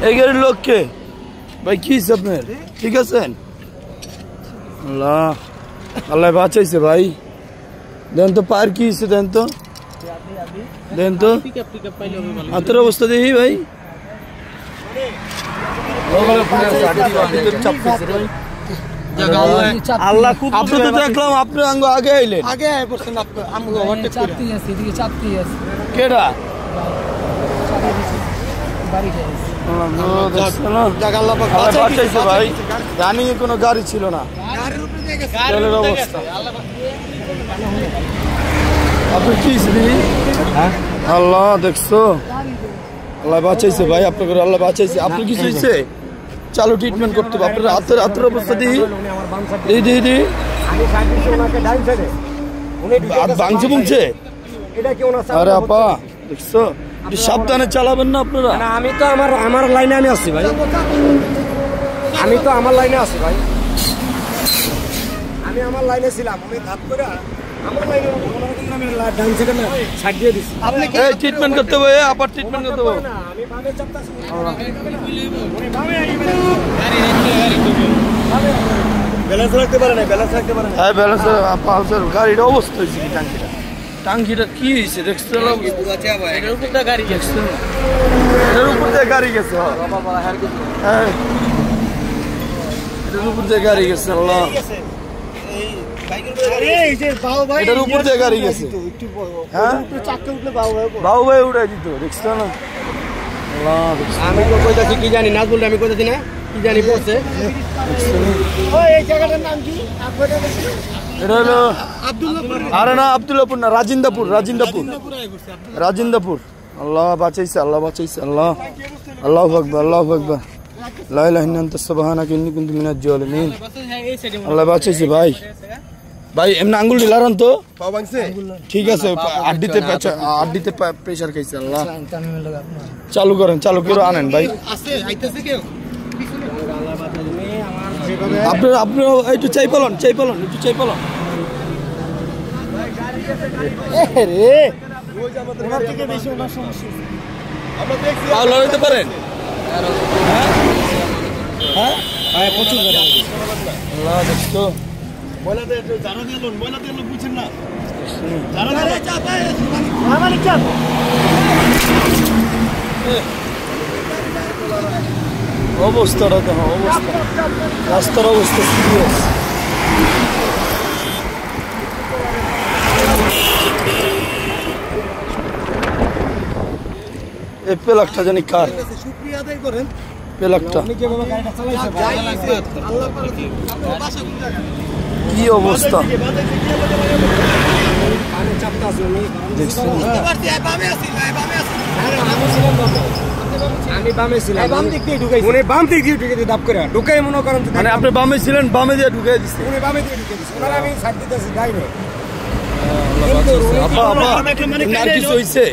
এই গাড়ির লোক কে ভাই? কি আপনার ঠিক আছেন? আল্লাহ আল্লাহ বাঁচাইছে ভাই। দেন তো পার কি হয়েছে, দেন তো হাতের অবস্থা দেখি ভাই। আল্লাহ আপনি তো দেখলাম আপনি আগে আইলেন, কেডা ভাই? রানিং এ কোনো গাড়ি ছিল না, অবস্থা। আপনি কি আল্লাহ দেখছো, আল্লাহ বাঁচাইছে ভাই আপনাকে, আল্লাহ বাঁচাইছে। আপনি কিছু হয়েছে? চালু ট্রিটমেন্ট করতে হবে আপনার হাতের অবস্থা দিই ভাঙছে বুঝছে। আরে আপা দেখছো, সাবধানে চালাবেন না আপনারা। আমি তো আমার লাইনে আমি আছি ভাই, আমি আমার লাইনে ছিলাম। আমি ধাপ করে ট্রিটমেন্ট করতে হবে, আবার ট্রিটমেন্ট করতে হবে। গাড়ির অবস্থা হয়েছে কি? টাঙ্কিটা কি হয়েছে দেখছো? এটার উপর দিয়ে গাড়ি গেছে, এটার উপর দিয়ে গাড়ি গেছে। আল্লাহ এটার উপর দিয়ে গাড়ি গেছে, বাবু ভাই উড়াই দিত দেখছো না? আমি তো কইতাছি কি জানি না বললে, আমি কইতাছি না কি জানি পড়ছে। এটা হলো আরে না আব্দুল্লাহপুর না, রাজিন্দাপুর। আল্লাহ বাঁচাইছে, আল্লাহ বাঁচাইছে। আল্লাহ আল্লাহু আকবার, আল্লাহু আকবার, লা ইলাহা ইল্লা আনতা সুবহানাকা ইন্নী কুনতু মিনাজ জালিমিন। আল্লাহ বাঁচাইছে ভাই। ভাই এমনি আঙ্গুল ঢিলারান তো ঠিক আছে, আড্ডিতে প্রেসার খাইছে। আল্লাহ চালু করেন, চালু করে আনেন ভাই। আপনি একটু চাই পালন একটু চাই পালন। লড়াইতে পারেন? হ্যাঁ প্রচুর দেখতো অবস্থাটা দেখো, অবস্থা রাস্তার অবস্থা সিরিয়াস। এই পেলাকটা জানি কার? পেলাকটা কি অবস্থা আমি বামে ছিলাম, বাম দিক দিয়ে ঢুকাই, উনি বাম দিক দিয়ে ঢুকে দাপ করে ঢুকাই মনে করেন। মানে আপনি বামে ছিলেন, বামে দিয়ে ঢুকাই দিচ্ছে, উনি বামে দিয়ে ঢুকে দিচ্ছে, ওনারা আমি সাইড দিতেছি গাইরে। কিছু হয়েছে?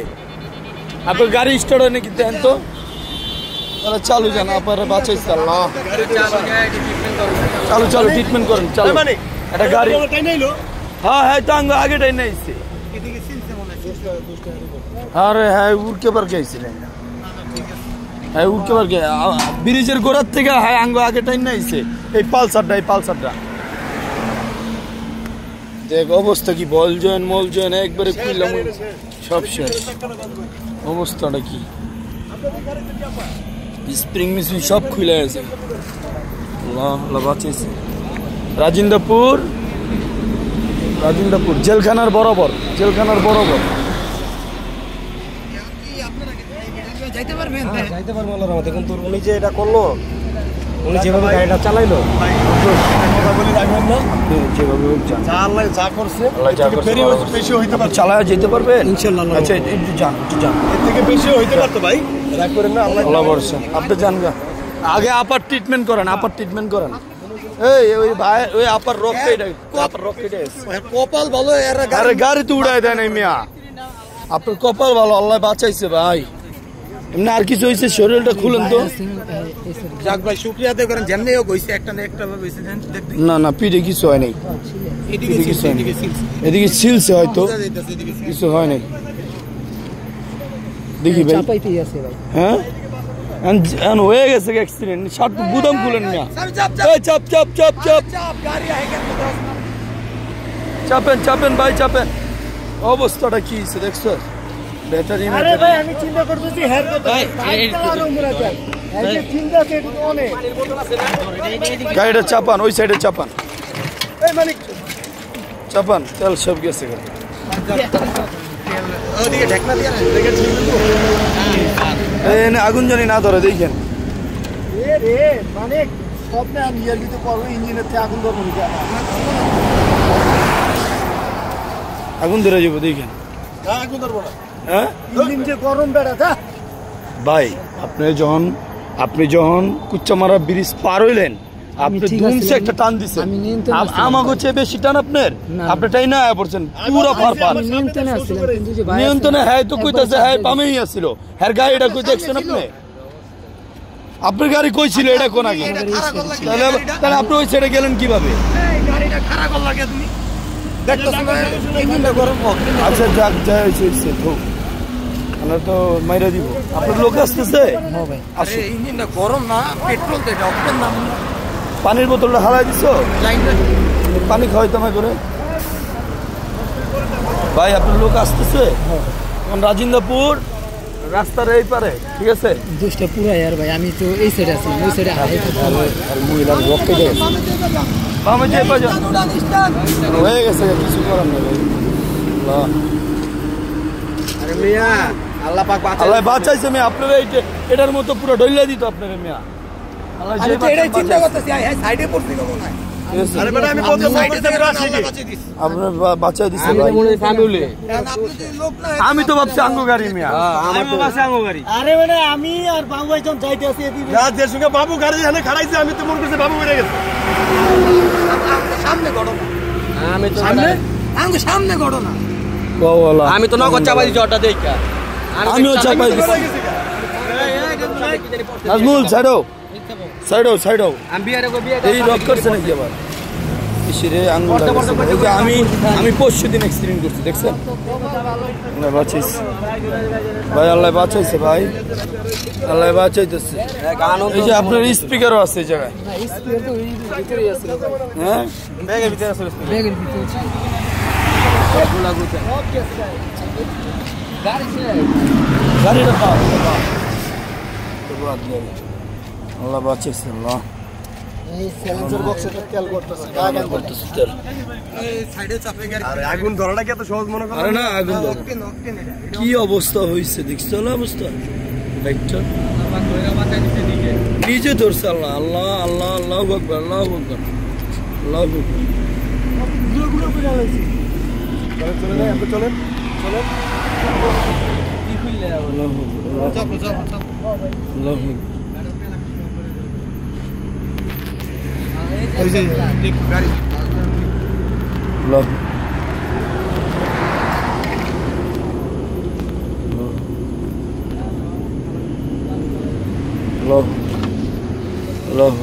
আপনার গাড়ি স্টার্ট হয় নাকি দেন তো? চালু যান, আপনারা বাঁচাইছে। আল্লাহ চালু ট্রিটমেন্ট করেন, চালু। একটা গাড়ি হ্যাঁ টাঙ্গ আগে টাইম আইছে। আরে হ্যাঁ উড়কে পার গেছিলেন, হ্যাঁ উড়কে পার গে ব্রিজের গোড়ার থেকে হ্যাঁ আঙ্গ আগে টাইম আইছে। এই পালসারটা দেখ অবস্থা কি, বল জয়েন একবারে খুললাম, সব শেষ। অবস্থাটা কি, স্প্রিং মিসিং সব খুলে আছে। আল্লাহ বাঁচিয়েছে। রাজিন্দাপুর জেলখানার বরাবর যাইতে পারবেন আল্লাহর রহমতে। কিন্তু উনি যে এটা করলো, উনি যেভাবে গাড়িটা চালাইলো, চালায় যেতে পারবেন ইনশাআল্লাহ। আচ্ছা একটু যান, এর থেকে বেশি হইতে পারতো ভাই, রাগ করেন না। আল্লাহ ভরসা, আপনি যান গা। আগে আপার ট্রিটমেন্ট করেন। এই ওই ভাই ওই আপার রক কেটে কপাল ভালো, গাড়ি তো উড়াই দেয় নাই মিয়া। আপনার কপাল ভালো, আল্লাহ বাঁচাইছে ভাই। এমনি আর কিছু হয়েছে শরীরটা খুলেন তো যাক ভাই শুকরিয়া আদায় করেন যেমনিও কইছে একটা না একটা ভাবে হইছে দেখতে না না পিঠে কিছু হয় নাই এদিকে কিছু হয় নাই। এদিকে সিলস এদিকে ছিলছে হয়তো এদিকে কিছু হয় নাই দেখি ভাই চাপাইতেই আছে ভাই হ্যাঁ এখন হয়ে গেছে অ্যাক্সিডেন্ট শার্ট বুদাম খুলেন না এই চাপ চাপ চাপ চাপ চাপ গাড়ি আইগে চাপেন চাপেন ভাই চাপেন অবস্থাটা কি হয়েছে দেখছো ব্যাটারি আরে ভাই আমি চিন্তা করতেছি হেড কথা আর উমরা যায় এই যে চিন্তা সেটা তো অনেক গাড়িটা চাপান ওই সাইডে চাপান এই মালিক চাপান তেল সব গেছে ওদিকে ঢাকনা দিয়া না দেখে এই না আগুন জানি না ধরে দেখেন এ রে মানে স্বপ্নে আমি ইয়ার ভিতরে করবো ইঞ্জিনের থেকে আগুন ধরবো আগুন ধরে যাবো দেখেন আগুন ধরবো না হ্যাঁ ইঞ্জিন যে গরম বেড়া যা ভাই আপনি যখন কুচ্চামারা ব্রিজ পার হইলেন আপনি ঠিক ধুমসে আছে, একটা টান দিছেন আমি নিয়ন্ত্রণে ছিলাম। আমাকে চেয়ে বেশি টান আপনার না। আপনি টাই না আয়া পড়ছেন পুরো ফারফার আমি নিয়ন্ত্রণে আসছিলাম কিন্তু যে ভাই নিয়ন্ত্রণে হ্যাঁ তো কইতাছে হ্যাঁ পামেই আসছিল হ্যাঁ গাড়িটা কই দেখছেন আপনি আপনার গাড়ি কই ছিল এটা কোন আগে তাহলে আপনি ওই সাইডে গেলেন কিভাবে গাড়িটা খারাপ কর লাগে তুমি দেখতেছ না ইঞ্জিনটা গরম হোক আচ্ছা যাক যাই হয়েছে তো আমরা তো মাইরা দিব আপনার লোক আসতেছে হ্যাঁ ভাই আসুন ইঞ্জিনটা গরম না পেট্রোল তো এটা অপশন না পানির বোতলটা হালাই দিছো লাইনটা পানি খাওয়াইতে আমায় করে ভাই আপনার লোক আসতেছে এখন রাজিন্দাপুর রাস্তার এই পারে ঠিক আছে দুষ্টা পুরাই আর ভাই আমি তো এই সাইডে আছি ওই সাইডে আর মহিলার রক্ত দেয় বামে যে পাজা হয়ে গেছে কিছু করার নেই ভাই আল্লাহ আরে মিয়া আল্লাহ পাক বাঁচায় আল্লাহ বাঁচাইছে মেয়ে আপনারা এটার মতো পুরো ডইলা দিত আপনারা মেয়া আল্লাহ আমি যে তো এটাই চিন্তা বাঁচাইছে। করতেছি আই সাইডে পড়ছি কখন না আরে বেটা আমি বলতে সাইডে থেকে আসি আপনার বাঁচাই দিছে আমি ভাই তো মনে হয় ফ্যামিলি আপনি তো লোক না আমি তো ভাবছি আঙ্গো গাড়ি মিয়া আমি তো বাসে আঙ্গো গাড়ি আরে মানে আমি আর বাবু ভাইজন যাইতে আছি এদিকে রাজের সঙ্গে বাবু গাড়ি এখানে খাড়াইছে আমি তো মনে করছি বাবু বেড়ে গেছে সামনে ঘটনা আমি তো সামনে আঙ্গো সামনে ঘটনা বাওয়ালা আমি তো নগদ চাপাই দিছি ওটা দেখা আমিও চাপাই দিছি নাজমুল সাইডো আমি বিয়ারে গো বিয়ে এই রক করছে নাকি আবার ইসিরে আঙ্গুল লাগছে আমি পরশু দিন এক্সিডেন্ট করছি দেখছেন আল্লাহ বাঁচাইছে ভাই আল্লাহ বাঁচাইছে ভাই আল্লাহ বাঁচাইতেছে এই যে আপনার স্পিকারও আছে এই জায়গায় না স্পিয়ার তো ওই ভিতরেই আছে হ্যাঁ ব্যাগের ভিতরে আছে ব্যাগের ভিতরে ছিল লাগুতে গাড়ি ছিল গাড়িটা পাও আল্লাহ বাঁচাইছে আল্লাহ এই সেন্সর বক্সটা তেল করতেছে গাগান করতেছে তেল এই সাইডে চাপে গাড়ি আরে আগুন ধরাটা কি এত সহজ মনে করো আরে না আগুন দাও। নকটেন এটা কি অবস্থা হয়েছে দেখছো না অবস্থা বাইকটা নিজে ধরছে আল্লাহ আল্লাহ আল্লাহ আল্লাহ আকবার আল্লাহ আকবার আল্লাহ আকবার গুলো গুলো করে আলাইছি চলে যাই আপনি চলেন কি কইলে আল্লাহ আকবার চাপো চাপো চাপো আল্লাহ আকবার ওই যে দেখ গাড়ি আল্লাহ আল্লাহ আল্লাহ